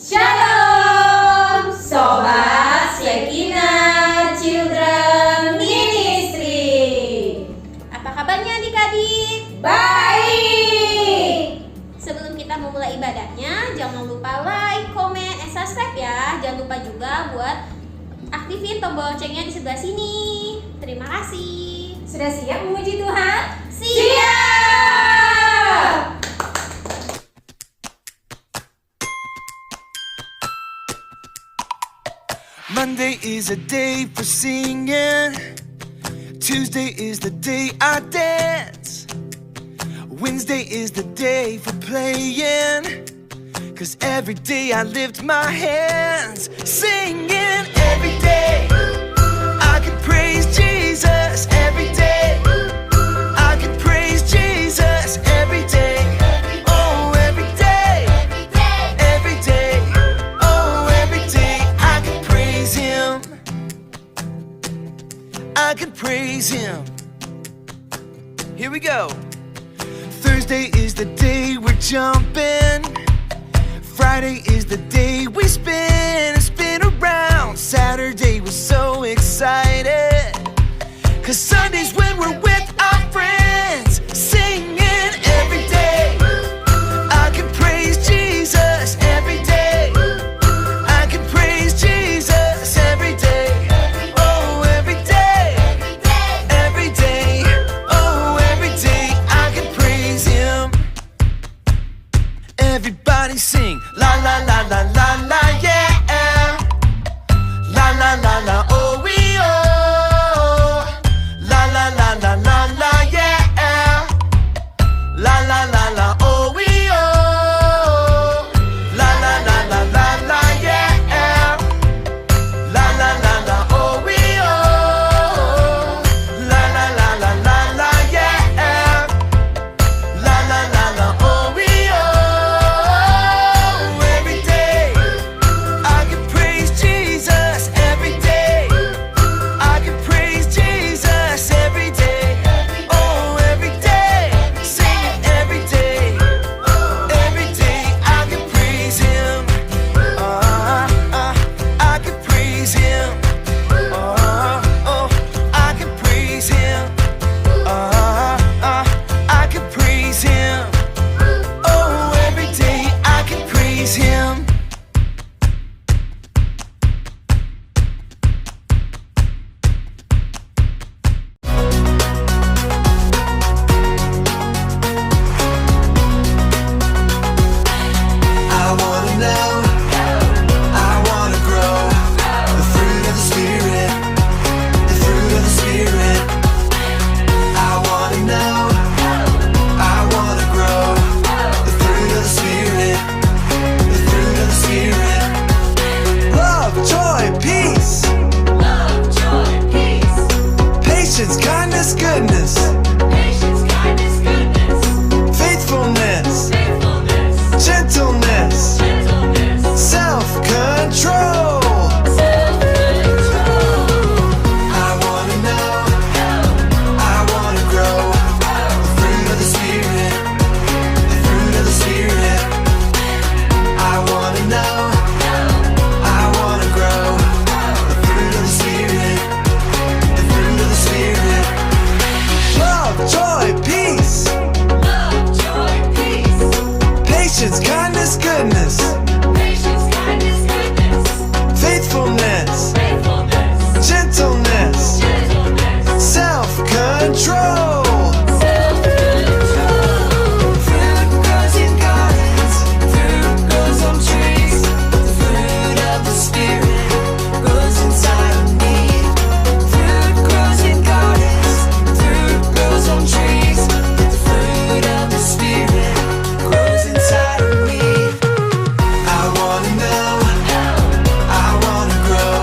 Shalom, Sobat Shekinah Children Ministry. Apa kabarnya adik-adik? Baik. Sebelum kita memulai ibadahnya, jangan lupa like, comment, and subscribe ya. Jangan lupa juga buat aktifin tombol loncengnya di sebelah sini. Terima kasih. Sudah siap memuji Tuhan? Siap! Monday is a day for singing. Tuesday is the day I dance. Wednesday is the day for playing. 'Cause every day I lift my hands, singing every day. I can praise Jesus every day. I can praise Jesus every day. Oh, every day. Every day. Oh, every day I can praise Him. I can praise Him. Here we go. Thursday is the day we're jumping. Friday is the day we spin and spin around. Saturday we're so excited, 'cause Sunday's when we're with our friends, singing every day. I can praise Jesus every day. I can praise Jesus every day. Oh, every day. Every day. Oh, every day I can praise Him. Everybody sing la la la la la la, yeah. La la la la, oh we oh. La la la la la la, yeah. La la la la, oh we oh. La la la la la la, yeah. La la la la, oh we oh. La la la la la la, yeah. La la la la, oh we oh. Every day I can praise Jesus every day. I can praise Jesus every day. Oh, every day. Sing it every day. Every day I can praise Him. I can praise Him. I can praise Him. I can praise Him. Oh, every day I can praise Him. I wanna know, I wanna grow the fruit of the Spirit, the fruit of the Spirit. I wanna know, I wanna grow the fruit of the Spirit, the fruit of the Spirit. Love, joy, peace, patience, kindness, goodness, faithfulness, gentleness, self-control. I wanna know, I wanna grow the fruit of the Spirit, the fruit of the Spirit. I wanna know, I wanna grow the fruit of the Spirit, the fruit of the Spirit. Love, joy, peace, patience, kindness, goodness, faithfulness, gentleness, self-control. Fruit grows in gardens, fruit grows on trees. The fruit of the Spirit grows inside of me. Fruit grows in gardens, fruit grows on trees. The fruit of the Spirit grows inside of me. I wanna know, I wanna grow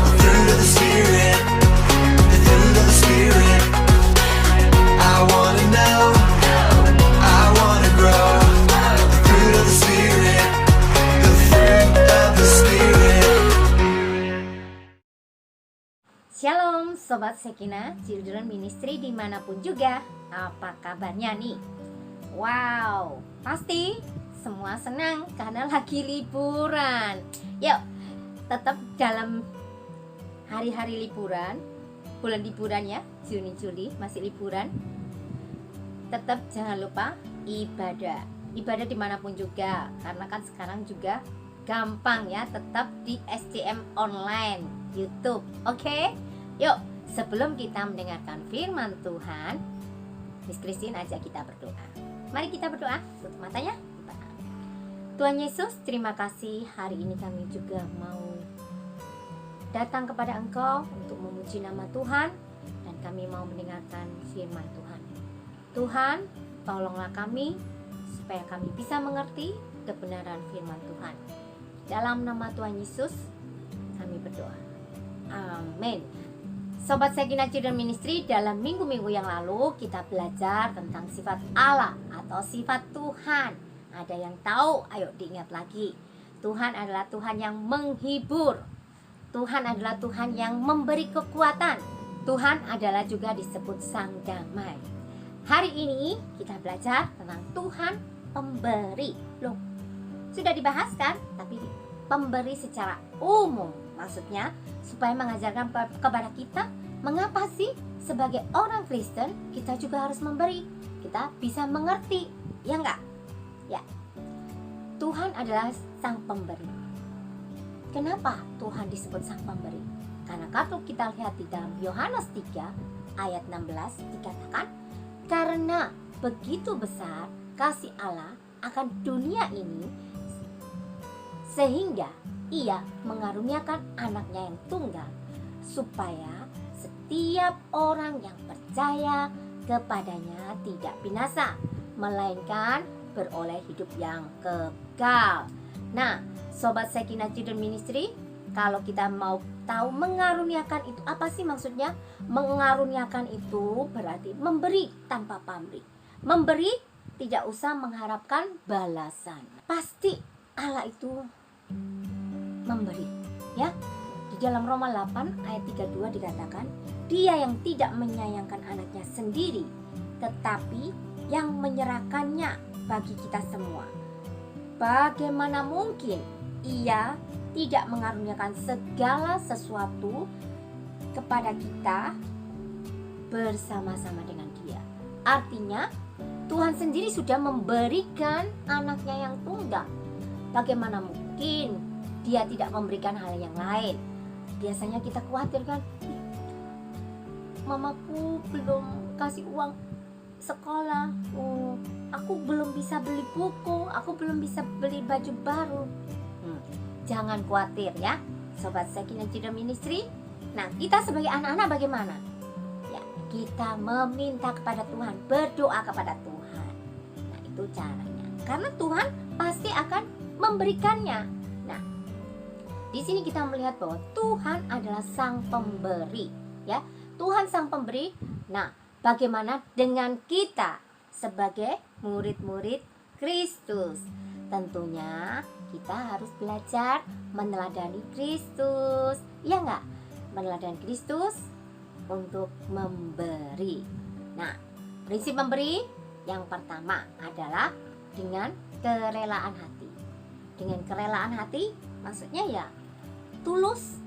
the fruit of the Spirit, the fruit of the Spirit. I wanna know, I wanna grow the fruit of the Spirit, the fruit of the Spirit. Shalom Sobat Shekinah Children Ministry dimanapun juga. Apa kabarnya nih? Wow, pasti semua senang karena lagi liburan. Yuk, tetap dalam hari-hari liburan, bulan liburan ya, Juni Juli masih liburan. Tetap jangan lupa ibadah dimanapun juga, karena kan sekarang juga gampang ya, tetap di SDM online YouTube. Oke? Yuk, sebelum kita mendengarkan firman Tuhan, Miss Christine ajak kita berdoa. Mari kita berdoa. Tutup matanya. Tuhan Yesus, terima kasih hari ini kami juga mau datang kepada Engkau untuk memuji nama Tuhan, dan kami mau mendengarkan firman Tuhan. Tuhan, tolonglah kami supaya kami bisa mengerti kebenaran firman Tuhan. Dalam nama Tuhan Yesus kami berdoa. Amin. Sobat Sekinah Children Ministry, dalam minggu-minggu yang lalu kita belajar tentang sifat Allah atau sifat Tuhan. Ada yang tahu? Ayo diingat lagi. Tuhan adalah Tuhan yang menghibur. Tuhan adalah Tuhan yang memberi kekuatan. Tuhan adalah juga disebut Sang Damai. Hari ini kita belajar tentang Tuhan pemberi. Loh, sudah dibahas kan? Tapi pemberi secara umum. Maksudnya supaya mengajarkan kepada kita mengapa sih sebagai orang Kristen kita juga harus memberi. Kita bisa mengerti, ya enggak? Ya. Tuhan adalah Sang Pemberi. Kenapa Tuhan disebut Sang Pemberi? Karena kalau kita lihat di dalam Yohanes 3 ayat 16 dikatakan, karena begitu besar kasih Allah akan dunia ini sehingga Ia mengaruniakan anaknya yang tunggal, supaya setiap orang yang percaya kepadanya tidak binasa, melainkan beroleh hidup yang kekal. Nah, Sobat Sekinah Children Ministry, kalau kita mau tahu mengaruniakan itu apa sih maksudnya? Mengaruniakan itu berarti memberi tanpa pamrih. Memberi tidak usah mengharapkan balasan. Pasti Allah itu memberi, ya. Di dalam Roma 8 ayat 32 dikatakan, Dia yang tidak menyayangkan anaknya sendiri, tetapi yang menyerahkannya bagi kita semua. Bagaimana mungkin Ia tidak mengaruniakan segala sesuatu kepada kita bersama-sama dengan Dia? Artinya Tuhan sendiri sudah memberikan anaknya yang tunggal. Bagaimana mungkin Dia tidak memberikan hal yang lain? Biasanya kita khawatir kan, mamaku belum kasih uang sekolah, aku belum bisa beli buku, aku belum bisa beli baju baru. Jangan khawatir ya, Sobat Sekinah Children Ministry. Nah, kita sebagai anak-anak bagaimana? Ya, kita meminta kepada Tuhan, berdoa kepada Tuhan. Nah, itu caranya. Karena Tuhan pasti akan memberikannya. Nah, di sini kita melihat bahwa Tuhan adalah Sang Pemberi, ya. Tuhan Sang Pemberi. Nah, bagaimana dengan kita sebagai murid-murid Kristus? Tentunya kita harus belajar meneladani Kristus, ya enggak? Meneladani Kristus untuk memberi. Nah, prinsip memberi yang pertama adalah dengan kerelaan hati. Dengan kerelaan hati maksudnya ya tulus.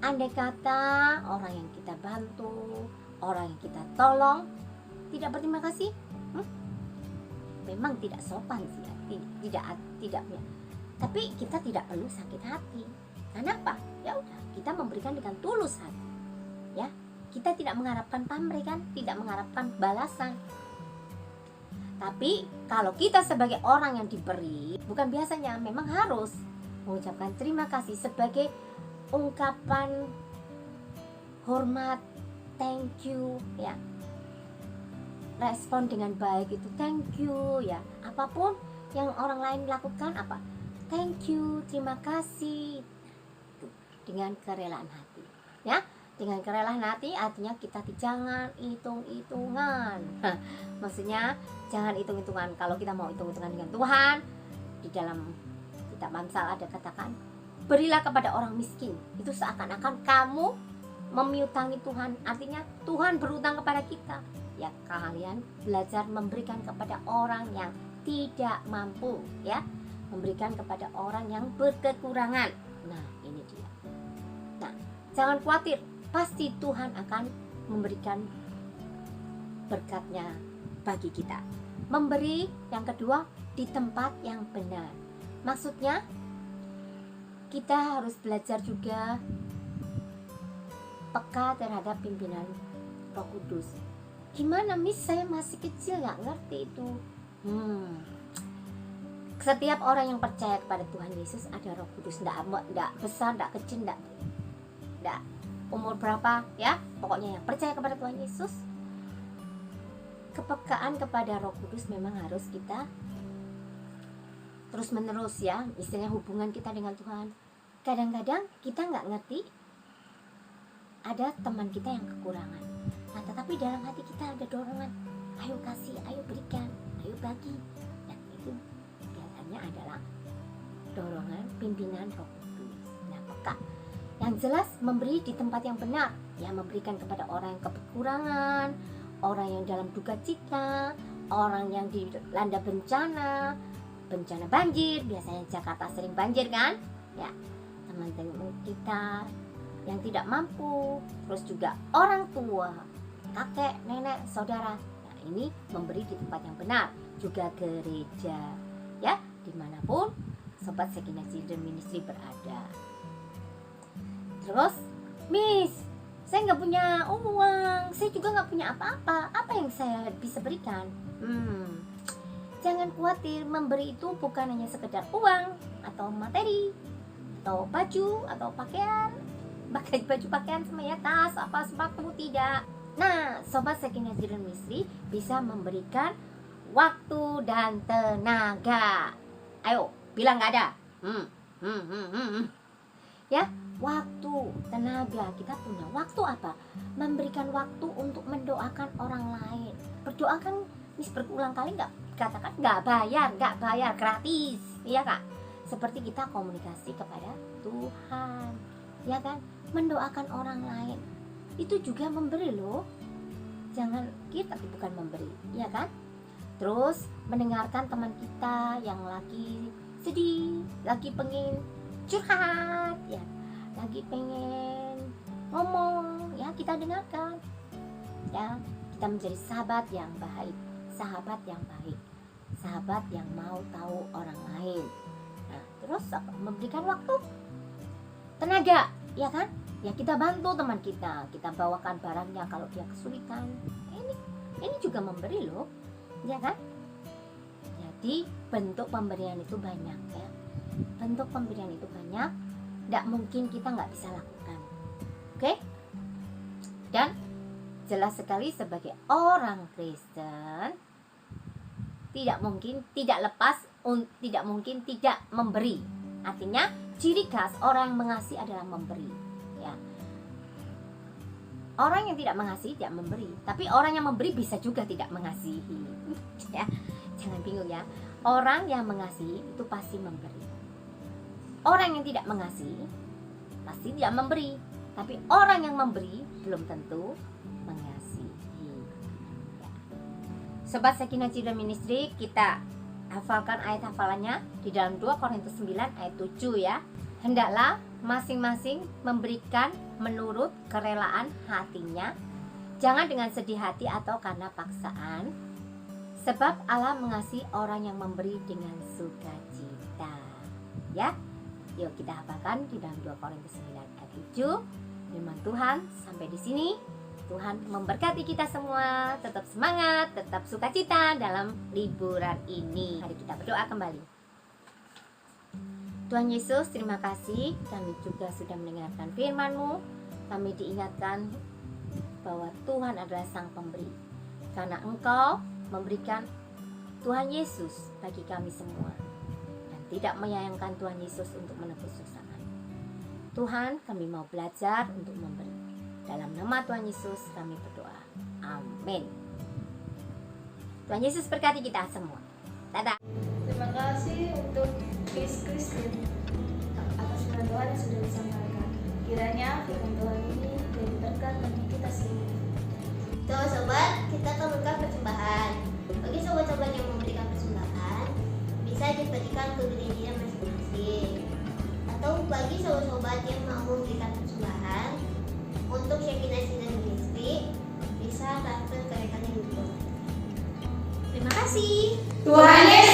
Andai kata orang yang kita bantu, orang yang kita tolong tidak berterima kasih, memang tidak sopan sih, tidak ya. Tapi kita tidak perlu sakit hati. Kenapa? Ya udah, kita memberikan dengan tulus hati. Ya, kita tidak mengharapkan pamrih kan, tidak mengharapkan balasan. Tapi kalau kita sebagai orang yang diberi, bukan biasanya, memang harus mengucapkan terima kasih sebagai ungkapan hormat, thank you, ya. Respon dengan baik itu thank you, ya. Apapun yang orang lain lakukan, apa? Thank you, terima kasih. Dengan kerelaan hati, ya. Dengan kerelaan hati artinya kita jangan hitung-hitungan. Maksudnya jangan hitung-hitungan. Kalau kita mau hitung-hitungan dengan Tuhan, di dalam kitab Amsal ada katakan, berilah kepada orang miskin. Itu seakan-akan kamu memiutangi Tuhan. Artinya Tuhan berutang kepada kita. Ya, kalian belajar memberikan kepada orang yang tidak mampu, ya, memberikan kepada orang yang berkekurangan. Nah, ini dia. Nah, jangan khawatir, pasti Tuhan akan memberikan berkatnya bagi kita. Memberi yang kedua di tempat yang benar. Maksudnya kita harus belajar juga peka terhadap pimpinan Roh Kudus. Gimana, Miss? Saya masih kecil, nggak ngerti itu. Setiap orang yang percaya kepada Tuhan Yesus ada Roh Kudus. Nggak besar, nggak kecil, nggak umur berapa, ya. Pokoknya yang percaya kepada Tuhan Yesus, kepekaan kepada Roh Kudus memang harus kita terus menerus, ya. Istilahnya hubungan kita dengan Tuhan. Kadang-kadang kita nggak ngerti ada teman kita yang kekurangan. Nah, tetapi dalam hati kita ada dorongan, ayo kasih, ayo berikan, ayo bagi. Nah, itu biasanya adalah dorongan pimpinan Roh Kudus. Nah, peka. Yang jelas memberi di tempat yang benar, ya, memberikan kepada orang yang kekurangan, orang yang dalam duka cita, orang yang dilanda bencana banjir. Biasanya Jakarta sering banjir kan, ya, teman-teman kita yang tidak mampu, terus juga orang tua, kakek, nenek, saudara. Nah, ini memberi di tempat yang benar, juga gereja, ya, dimanapun Sobat Shekinah Children Ministry berada. Terus, Miss, saya nggak punya uang, saya juga nggak punya apa-apa. Apa yang saya bisa berikan? Jangan khawatir, memberi itu bukan hanya sekedar uang atau materi atau baju atau pakaian, pakai baju pakaian sama ya tas apa sepatu, tidak. Nah, Sobat Shekinah Children Ministry bisa memberikan waktu dan tenaga. Ayo, bilang nggak ada. Ya, waktu, tenaga. Kita punya waktu apa? Memberikan waktu untuk mendoakan orang lain. Berdoakan, Miss, berulang kali nggak katakan nggak bayar, gratis, ya Kak. Seperti kita komunikasi kepada Tuhan, ya kan? Mendoakan orang lain itu juga memberi loh. Jangan kita bukan memberi, ya kan? Terus mendengarkan teman kita yang lagi sedih, lagi pengen curhat, ya, lagi pengen ngomong, ya, kita dengarkan, ya. Kita menjadi sahabat yang baik, sahabat yang mau tahu orang lain. Nah, terus apa? Memberikan waktu, tenaga, ya kan? Ya, kita bantu teman kita bawakan barangnya kalau dia kesulitan. Ini juga memberi loh, ya kan? Jadi bentuk pemberian itu banyak, ya. Bentuk pemberian itu banyak, tidak mungkin kita nggak bisa lakukan. Oke? Dan jelas sekali sebagai orang Kristen tidak mungkin tidak memberi. Artinya ciri khas orang yang mengasihi adalah memberi, ya. Orang yang tidak mengasihi tidak memberi, tapi orang yang memberi bisa juga tidak mengasihi. Ya, jangan bingung ya. Orang yang mengasihi itu pasti memberi. Orang yang tidak mengasihi pasti tidak memberi, tapi orang yang memberi belum tentu mengasihi. Ya. Sobat Shekinah Children Ministry, kita hafalkan ayat hafalannya di dalam 2 Korintus 9 ayat 7 ya. Hendaklah masing-masing memberikan menurut kerelaan hatinya, jangan dengan sedih hati atau karena paksaan, sebab Allah mengasihi orang yang memberi dengan sukacita. Ya, yuk kita hafalkan di dalam 2 Korintus 9 ayat 7. Firman Tuhan sampai di sini. Tuhan memberkati kita semua, tetap semangat, tetap sukacita dalam liburan ini. Mari kita berdoa kembali. Tuhan Yesus, terima kasih, kami juga sudah mendengarkan firman-Mu. Kami diingatkan bahwa Tuhan adalah Sang Pemberi, karena Engkau memberikan Tuhan Yesus bagi kami semua, dan tidak menyayangkan Tuhan Yesus untuk menebus dosa kami. Tuhan, kami mau belajar untuk memberi. Dalam nama Tuhan Yesus kami berdoa. Amin. Tuhan Yesus berkati kita semua. Dadah. Terima kasih untuk Miss Christine atas firman Tuhan yang sudah disampaikan. Kiranya firman Tuhan ini menjadi berkat bagi kita semua. Tuh sobat, kita akan memberikan persembahan. Bagi sobat-sobat yang memberikan persembahan, bagi sobat-sobat yang mau memberikan persembahan untuk Shekinah dan Ministry, bisa transfer ke rekening Google. Terima kasih. Tuhan Yesus